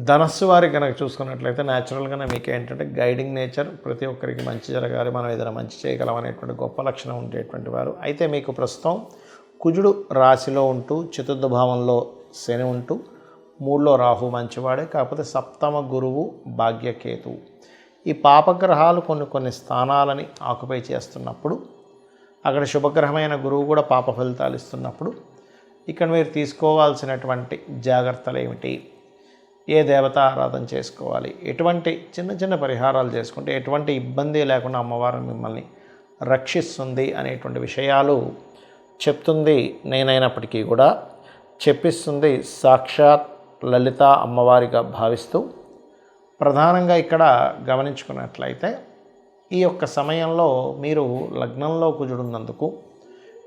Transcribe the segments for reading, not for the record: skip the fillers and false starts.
ధనస్సు వారికి కనుక చూసుకున్నట్లయితే న్యాచురల్గానే మీకు ఏంటంటే గైడింగ్ నేచర్, ప్రతి ఒక్కరికి మంచి జరగాలి, మనం ఏదైనా మంచి చేయగలం అనేటువంటి గొప్ప లక్షణం ఉండేటువంటి వారు. అయితే మీకు ప్రస్తుతం కుజుడు రాశిలో ఉంటూ చతుర్థ భావంలో శని ఉంటూ 3లో రాహు మంచివాడే, కాకపోతే సప్తమ గురువు భాగ్యకేతువు ఈ పాపగ్రహాలు కొన్ని స్థానాలని ఆక్యుపై చేస్తున్నప్పుడు, అక్కడ శుభగ్రహమైన గురువు కూడా పాప ఫలితాలు ఇస్తున్నప్పుడు ఇక్కడ మీరు తీసుకోవాల్సినటువంటి జాగ్రత్తలు ఏమిటి, ఏ దేవత ఆరాధన చేసుకోవాలి, ఎటువంటి చిన్న పరిహారాలు చేసుకుంటే ఎటువంటి ఇబ్బంది లేకుండా అమ్మవారు మిమ్మల్ని రక్షిస్తుంది అనేటువంటి విషయాలు చెప్తుంది. నేనైనప్పటికీ కూడా చెప్పిస్తుంది సాక్షాత్ లలిత అమ్మవారిగా భావిస్తూ, ప్రధానంగా ఇక్కడ గమనించుకున్నట్లయితే ఈ యొక్క సమయంలో మీరు లగ్నంలో కుజుడున్నందుకు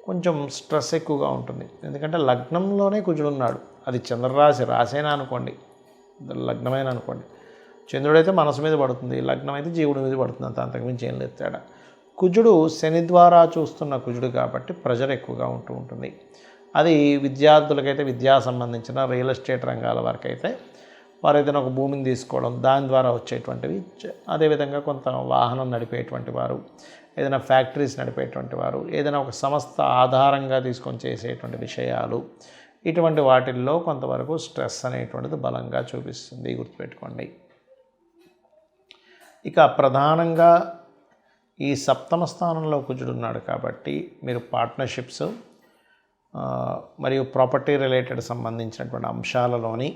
కొంచెం స్ట్రెస్ ఎక్కువగా ఉంటుంది. ఎందుకంటే లగ్నంలోనే కుజుడున్నాడు, అది చంద్రరాశి రాశైనా అనుకోండి, లగ్నమైన అనుకోండి. చంద్రుడైతే మనసు మీద పడుతుంది, లగ్నం అయితే జీవుడి మీద పడుతుంది, అంతకుమించి ఏం లేదు తేడా. కుజుడు శని ద్వారా చూస్తున్న కుజుడు కాబట్టి ప్రెజర్ ఎక్కువగా ఉంటుంది. అది విద్యార్థులకైతే విద్యా సంబంధించిన రియల్ ఎస్టేట్ రంగాల వరకు అయితే వారు ఏదైనా ఒక భూమిని తీసుకోవడం దాని ద్వారా వచ్చేటువంటివి, అదేవిధంగా కొంత వాహనం నడిపేటువంటి వారు, ఏదైనా ఫ్యాక్టరీస్ నడిపేటువంటి వారు, ఏదైనా ఒక సంస్థ ఆధారంగా తీసుకొని చేసేటువంటి విషయాలు, ఇటువంటి వాటిల్లో కొంతవరకు స్ట్రెస్ అనేటువంటిది బలంగా చూపిస్తుంది, గుర్తుపెట్టుకోండి. ఇక ప్రధానంగా ఈ సప్తమ స్థానంలో కుజుడున్నాడు కాబట్టి మీరు పార్ట్నర్షిప్స్ మరియు ప్రాపర్టీ రిలేటెడ్ సంబంధించినటువంటి అంశాలలోని,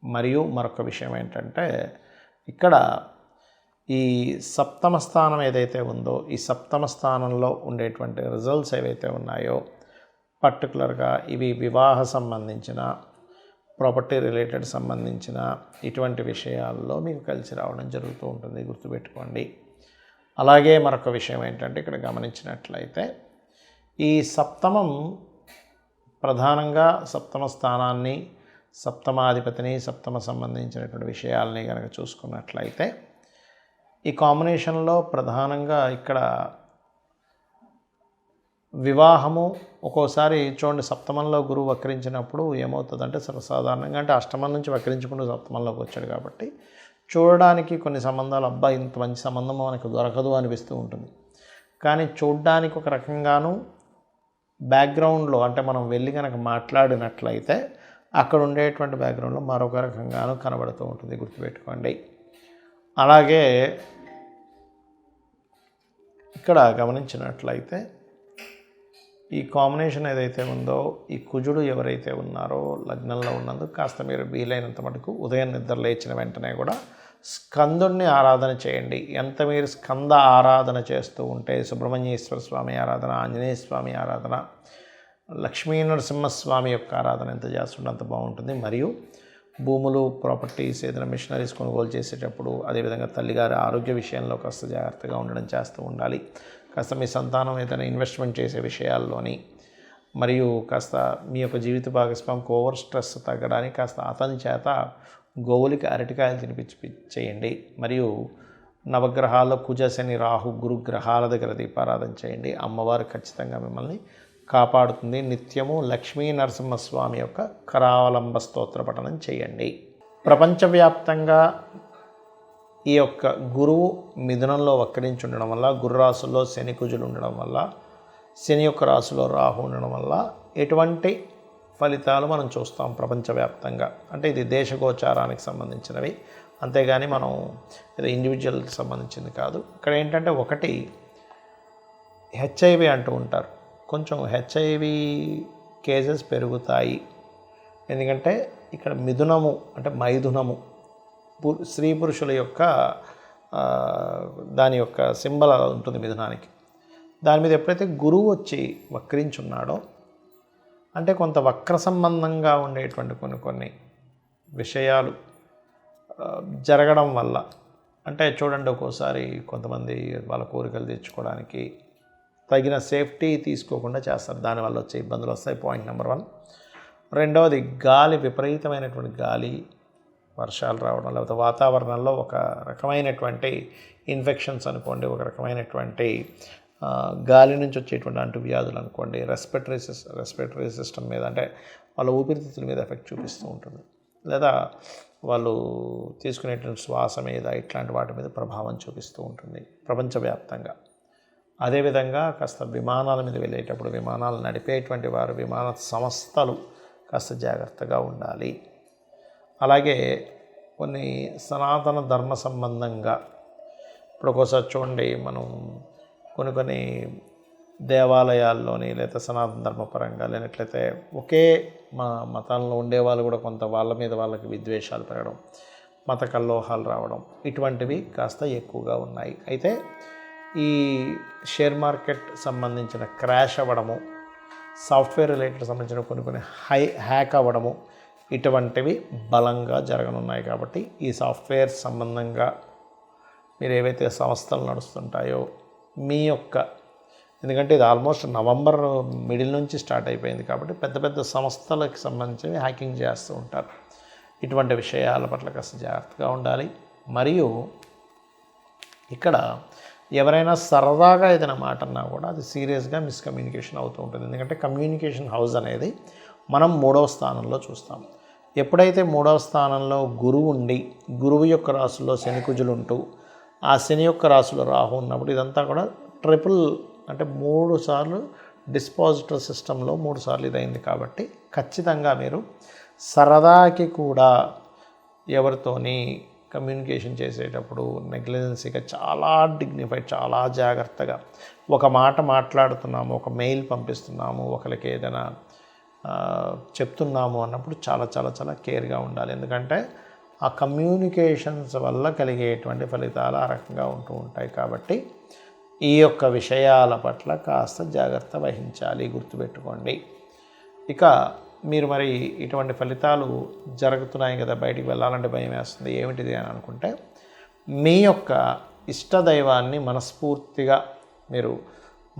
మరియు మరొక విషయం ఏంటంటే ఇక్కడ ఈ సప్తమ స్థానం ఏదైతే ఉందో ఈ సప్తమ స్థానంలో ఉండేటువంటి రిజల్ట్స్ ఏవైతే ఉన్నాయో పర్టికులర్గా ఇవి వివాహ సంబంధించిన, ప్రాపర్టీ రిలేటెడ్ సంబంధించిన ఇటువంటి విషయాల్లో మీకు కలిసి రావడం జరుగుతూ ఉంటుంది, గుర్తుపెట్టుకోండి. అలాగే మరొక విషయం ఏంటంటే ఇక్కడ గమనించినట్లయితే ఈ సప్తమం ప్రధానంగా సప్తమ స్థానాన్ని, సప్తమాధిపతిని, సప్తమ సంబంధించినటువంటి విషయాలని కనుక చూసుకున్నట్లయితే ఈ కాంబినేషన్లో ప్రధానంగా ఇక్కడ వివాహము ఒక్కోసారి చూడండి, సప్తమంలో గురువు వక్రించినప్పుడు ఏమవుతుందంటే సర్వసాధారణంగా అంటే అష్టమం నుంచి వక్రించుకుంటూ సప్తమంలోకి వచ్చాడు కాబట్టి చూడడానికి కొన్ని సంబంధాలు అబ్బా ఇంత మంచి సంబంధం మనకు దొరకదు అనిపిస్తూ ఉంటుంది. కానీ చూడడానికి ఒక రకంగాను బ్యాక్గ్రౌండ్లో అంటే మనం వెళ్ళి కనుక మాట్లాడినట్లయితే అక్కడ ఉండేటువంటి బ్యాక్గ్రౌండ్లో మరొక రకంగాను కనబడుతూ ఉంటుంది, గుర్తుపెట్టుకోండి. అలాగే ఇక్కడ గమనించినట్లయితే ఈ కాంబినేషన్ ఏదైతే ఉందో ఈ కుజుడు ఎవరైతే ఉన్నారో లగ్నంలో ఉన్నందుకు కాస్త మీరు వీలైనంత మటుకు ఉదయం నిద్ర లేచిన వెంటనే కూడా స్కందుడిని ఆరాధన చేయండి. ఎంత మీరు స్కంద ఆరాధన చేస్తూ ఉంటే సుబ్రహ్మణ్యేశ్వర స్వామి ఆరాధన, ఆంజనేయ స్వామి ఆరాధన, లక్ష్మీ నరసింహస్వామి యొక్క ఆరాధన ఎంత చేస్తుంటే అంత బాగుంటుంది. మరియు భూములు, ప్రాపర్టీస్, ఏదైనా మిషనరీస్ కొనుగోలు చేసేటప్పుడు, అదేవిధంగా తల్లిగారి ఆరోగ్య విషయంలో కాస్త జాగ్రత్తగా ఉండడం చేస్తూ ఉండాలి. కాస్త మీ సంతానం ఏదైనా ఇన్వెస్ట్మెంట్ చేసే విషయాల్లోని, మరియు కాస్త మీ యొక్క జీవిత భాగస్వామికి ఓవర్ స్ట్రెస్ తగ్గడానికి కాస్త అతని చేత గోవులకి అరటికాయలు చేయండి. మరియు నవగ్రహాల్లో కుజ, శని, రాహు, గురు గ్రహాల దగ్గర దీపారాధన చేయండి. అమ్మవారు ఖచ్చితంగా మిమ్మల్ని కాపాడుతుంది. నిత్యము లక్ష్మీ నరసింహస్వామి యొక్క కరావలంబ స్తోత్ర పఠనం చేయండి. ప్రపంచవ్యాప్తంగా ఈ యొక్క గురువు మిథునంలో వక్రించి ఉండడం వల్ల, గురు రాశుల్లో శని కుజులు ఉండడం వల్ల, శని యొక్క రాశిలో రాహు ఉండడం వల్ల ఎటువంటి ఫలితాలు మనం చూస్తాం ప్రపంచవ్యాప్తంగా. అంటే ఇది దేశగోచారానికి సంబంధించినవి, అంతేగాని మనం ఏదో ఇండివిజువల్కి సంబంధించింది కాదు. ఇక్కడ ఏంటంటే ఒకటి హెచ్ఐవి అంటూ ఉంటారు, కొంచెం హెచ్ఐవి కేసెస్ పెరుగుతాయి. ఎందుకంటే ఇక్కడ మిథునము అంటే మైథునము స్త్రీ పురుషుల యొక్క దాని యొక్క సింబల్ ఉంటుంది మిథునానికి. దాని మీద ఎప్పుడైతే గురువు వచ్చి వక్రించున్నాడో అంటే కొంత వక్ర సంబంధంగా ఉండేటువంటి కొన్ని విషయాలు జరగడం వల్ల, అంటే చూడండి ఒక్కోసారి కొంతమంది వాళ్ళ కోరికలు తీర్చుకోవడానికి తగిన సేఫ్టీ తీసుకోకుండా చేస్తారు, దానివల్ల వచ్చే ఇబ్బందులు వస్తాయి. Point number 1. రెండవది గాలి, విపరీతమైనటువంటి గాలి, వర్షాలు రావడం, లేకపోతే వాతావరణంలో ఒక రకమైనటువంటి ఇన్ఫెక్షన్స్ అనుకోండి, ఒక రకమైనటువంటి గాలి నుంచి వచ్చేటువంటి అంటువ్యాధులు అనుకోండి, రెస్పిరేటరీ సిస్టమ్ మీద అంటే వాళ్ళ ఊపిరితిత్తుల మీద ఎఫెక్ట్ చూపిస్తూ ఉంటుంది. లేదా వాళ్ళు తీసుకునేటువంటి శ్వాస మీద ఇట్లాంటి వాటి మీద ప్రభావం చూపిస్తూ ఉంటుంది ప్రపంచవ్యాప్తంగా. అదేవిధంగా కాస్త విమానాల మీద వెళ్ళేటప్పుడు విమానాలు నడిపేటువంటి వారు విమాన సంస్థలు కాస్త జాగ్రత్తగా ఉండాలి. అలాగే కొన్ని సనాతన ధర్మ సంబంధంగా ఇప్పుడు ఒక్కోసారి చూడండి, మనం కొన్ని దేవాలయాల్లోని లేదా సనాతన ధర్మపరంగా లేనట్లయితే ఒకే మతంలో ఉండేవాళ్ళు కూడా కొంత వాళ్ళ మీద వాళ్ళకి విద్వేషాలు పెరగడం, మత కల్లోహాలు రావడం, ఇటువంటివి కాస్త ఎక్కువగా ఉన్నాయి. అయితే ఈ షేర్ మార్కెట్ సంబంధించిన క్రాష్ అవ్వడము, సాఫ్ట్వేర్ రిలేటెడ్ సంబంధించిన కొన్ని హ్యాక్ అవ్వడము, ఇటువంటివి బలంగా జరగనున్నాయి. కాబట్టి ఈ సాఫ్ట్వేర్ సంబంధంగా మీరు ఏవైతే సంస్థలు నడుస్తుంటాయో మీ యొక్క, ఎందుకంటే ఇది ఆల్మోస్ట్ నవంబర్ మిడిల్ నుంచి స్టార్ట్ అయిపోయింది కాబట్టి పెద్ద పెద్ద సంస్థలకు సంబంధించి హ్యాకింగ్ చేస్తూ ఉంటారు. ఇటువంటి విషయాల పట్ల కాస్త జాగ్రత్తగా ఉండాలి. మరియు ఇక్కడ ఎవరైనా సరదాగా ఏదైనా మాట అన్నా కూడా అది సీరియస్గా మిస్కమ్యూనికేషన్ అవుతూ ఉంటుంది. ఎందుకంటే కమ్యూనికేషన్ హౌస్ అనేది మనం 3వ స్థానంలో చూస్తాం. ఎప్పుడైతే 3వ స్థానంలో గురువు ఉండి గురువు యొక్క రాశుల్లో శని కుజులు ఉంటూ ఆ శని యొక్క రాశిలో రాహు ఉన్నప్పుడు ఇదంతా కూడా ట్రిపుల్, అంటే 3 సార్లు డిస్పాజిటర్ సిస్టంలో 3 సార్లు ఇదైంది. కాబట్టి ఖచ్చితంగా మీరు సరదాకి కూడా ఎవరితోని కమ్యూనికేషన్ చేసేటప్పుడు నెగ్లిజెన్సీగా చాలా డిగ్నిఫైడ్, చాలా జాగ్రత్తగా ఒక మాట మాట్లాడుతున్నాము, ఒక మెయిల్ పంపిస్తున్నాము, ఒకరికి ఏదైనా చెప్తున్నాము అన్నప్పుడు చాలా చాలా చాలా కేర్గా ఉండాలి. ఎందుకంటే ఆ కమ్యూనికేషన్స్ వల్ల కలిగేటువంటి ఫలితాలు ఆ రకంగా ఉంటూ ఉంటాయి. కాబట్టి ఈ యొక్క విషయాల పట్ల కాస్త జాగ్రత్త వహించాలి, గుర్తుపెట్టుకోండి. ఇక మీరు మరి ఇటువంటి ఫలితాలు జరుగుతున్నాయి కదా, బయటికి వెళ్ళాలంటే భయం వేస్తుంది, ఏమిటిది అని అనుకుంటే మీ యొక్క ఇష్టదైవాన్ని మనస్ఫూర్తిగా మీరు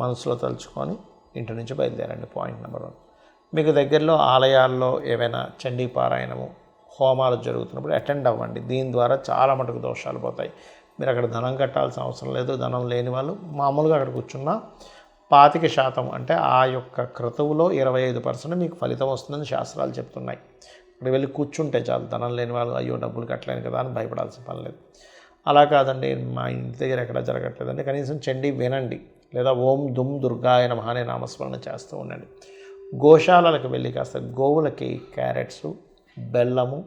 మనసులో తలుచుకొని ఇంటి నుంచి బయలుదేరండి. Point number 1. మీకు దగ్గరలో ఆలయాల్లో ఏవైనా చండీ పారాయణము, హోమాలు జరుగుతున్నప్పుడు అటెండ్ అవ్వండి. దీని ద్వారా చాలా మటుకు దోషాలు పోతాయి. మీరు అక్కడ ధనం కట్టాల్సిన అవసరం లేదు. ధనం లేని వాళ్ళు మామూలుగా అక్కడ కూర్చున్న 25% అంటే ఆ యొక్క క్రతువులో 25% మీకు ఫలితం వస్తుందని శాస్త్రాలు చెప్తున్నాయి. ఇక్కడ వెళ్ళి కూర్చుంటే చాలు. ధనం లేని వాళ్ళు అయ్యో డబ్బులు కట్టలేను కదా అని భయపడాల్సిన పని లేదు. అలా కాదండి, మా ఇంటి దగ్గర ఎక్కడ జరగట్లేదంటే కనీసం చండీ వినండి, లేదా ఓం దుమ్ దుర్గాయ నమః అనే నామస్మరణ చేస్తూ ఉండండి. గోశాలలకు వెళ్ళి కాస్త గోవులకి క్యారెట్స్, బెల్లము,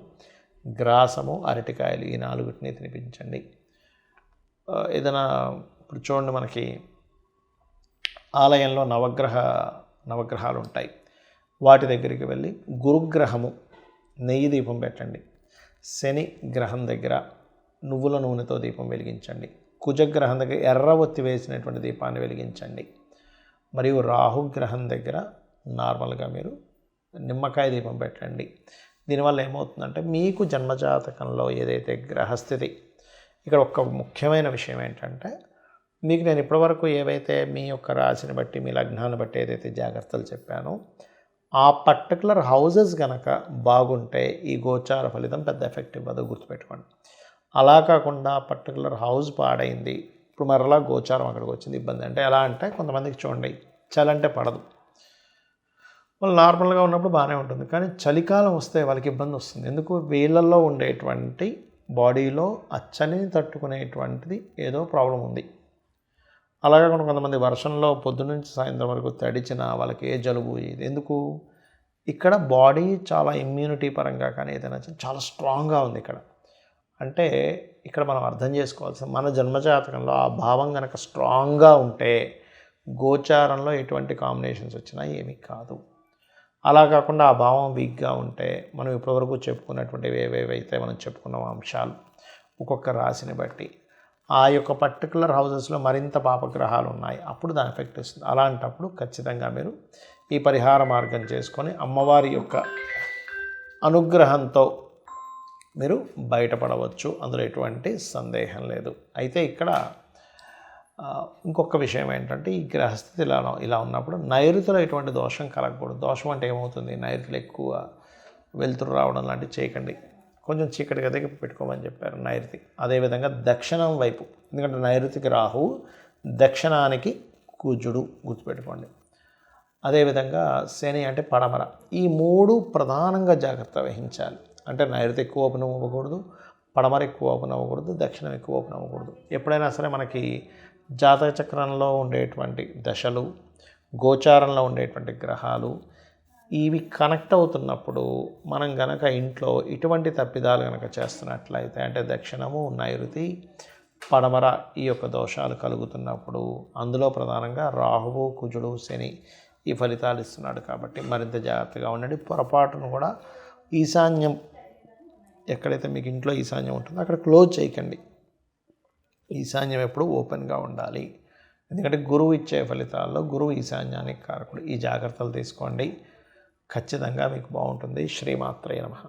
గ్రాసము, అరటికాయలు ఈ 4 తినిపించండి. ఏదైనా ఇప్పుడు చూడండి, మనకి ఆలయంలో నవగ్రహాలు ఉంటాయి. వాటి దగ్గరికి వెళ్ళి గురుగ్రహము నెయ్యి దీపం పెట్టండి. శని గ్రహం దగ్గర నువ్వుల నూనెతో దీపం వెలిగించండి. కుజగ్రహం దగ్గర ఎర్ర ఒత్తి వేసినటువంటి దీపాన్ని వెలిగించండి. మరియు రాహుగ్రహం దగ్గర నార్మల్గా మీరు నిమ్మకాయ దీపం పెట్టండి. దీనివల్ల ఏమవుతుందంటే మీకు జన్మజాతకంలో ఏదైతే గ్రహస్థితి, ఇక్కడ ఒక ముఖ్యమైన విషయం ఏంటంటే మీకు నేను ఇప్పటివరకు ఏవైతే మీ యొక్క రాశిని బట్టి మీ లగ్నాన్ని బట్టి ఏదైతే జాగ్రత్తలు చెప్పానో ఆ పర్టికులర్ హౌజెస్ కనుక బాగుంటే ఈ గోచార ఫలితం పెద్ద ఎఫెక్ట్ ఇవ్వదు, గుర్తుపెట్టుకోండి. అలా కాకుండా పర్టికులర్ హౌస్ పాడైంది, ఇప్పుడు మరలా గోచారం అక్కడికి వచ్చింది, ఇబ్బంది. అంటే ఎలా అంటే కొంతమందికి చూడండి చలంటే పడదు, వాళ్ళు నార్మల్గా ఉన్నప్పుడు బాగానే ఉంటుంది, కానీ చలికాలం వస్తే వాళ్ళకి ఇబ్బంది వస్తుంది. ఎందుకు? వీళ్ళల్లో ఉండేటువంటి బాడీలో ఆ చలిని తట్టుకునేటువంటిది ఏదో ప్రాబ్లం ఉంది. అలాగే కొంతమంది వర్షంలో పొద్దున్నుంచి సాయంత్రం వరకు తడిచిన వాళ్ళకి ఏ జలుబు ఇది ఎందుకు? ఇక్కడ బాడీ చాలా ఇమ్యూనిటీ పరంగా కానీ ఏదైనా చాలా స్ట్రాంగ్గా ఉంది ఇక్కడ. అంటే ఇక్కడ మనం అర్థం చేసుకోవాల్సిన మన జన్మజాతకంలో ఆ భావం కనుక స్ట్రాంగ్గా ఉంటే గోచారంలో ఎటువంటి కాంబినేషన్స్ వచ్చినా ఏమీ కాదు. అలా కాకుండా ఆ భావం వీక్గా ఉంటే మనం ఇప్పటివరకు చెప్పుకున్నటువంటివి ఏవేవైతే మనం చెప్పుకున్న అంశాలు ఒక్కొక్క రాశిని బట్టి ఆ యొక్క పర్టికులర్ హౌజెస్లో మరింత పాపగ్రహాలు ఉన్నాయి, అప్పుడు దాని ఎఫెక్ట్ వస్తుంది. అలాంటప్పుడు ఖచ్చితంగా మీరు ఈ పరిహార మార్గం చేసుకొని అమ్మవారి యొక్క అనుగ్రహంతో మీరు బయటపడవచ్చు, అందులో ఎటువంటి సందేహం లేదు. అయితే ఇక్కడ ఇంకొక విషయం ఏంటంటే ఈ గ్రహస్థితి ఇలా ఉన్నప్పుడు నైరుతిలో ఎటువంటి దోషం కలగకూడదు. దోషం అంటే ఏమవుతుంది? నైరుతిలో ఎక్కువ వెలుతురు రావడం లాంటివి చేయకండి. కొంచెం చీకటి గదికి పెట్టుకోమని చెప్పారు నైరుతి. అదేవిధంగా దక్షిణం వైపు, ఎందుకంటే నైరుతికి రాహువు, దక్షిణానికి కుజుడు, గుర్తుపెట్టుకోండి. అదేవిధంగా శని అంటే పడమర. ఈ 3 ప్రధానంగా జాగ్రత్త వహించాలి. అంటే నైరుతి ఎక్కువ ఓపెన్ అవ్వకూడదు, పడమర ఎక్కువ ఓపెన్ అవ్వకూడదు, దక్షిణం ఎక్కువ ఓపెన్ అవ్వకూడదు. ఎప్పుడైనా సరే మనకి జాతక చక్రంలో ఉండేటువంటి దశలు, గోచారంలో ఉండేటువంటి గ్రహాలు ఇవి కనెక్ట్ అవుతున్నప్పుడు మనం గనక ఇంట్లో ఇటువంటి తప్పిదాలు కనుక చేస్తున్నట్లయితే, అంటే దక్షిణము, నైరుతి, పడమర ఈ యొక్క దోషాలు కలుగుతున్నప్పుడు, అందులో ప్రధానంగా రాహువు, కుజుడు, శని ఈ ఫలితాలు ఇస్తున్నాడు కాబట్టి మరింత జాగ్రత్తగా ఉండండి. పొరపాటును కూడా ఈశాన్యం, ఎక్కడైతే మీకు ఇంట్లో ఈశాన్యం ఉంటుందో అక్కడ క్లోజ్ చేయకండి. ఈశాన్యం ఎప్పుడు ఓపెన్గా ఉండాలి. ఎందుకంటే గురువు ఇచ్చే ఫలితాల్లో గురువు ఈశాన్యానికి కారకుడు. ఈ జాగ్రత్తలు తీసుకోండి, ఖచ్చితంగా మీకు బాగుంటుంది. శ్రీమాత్రే నమః.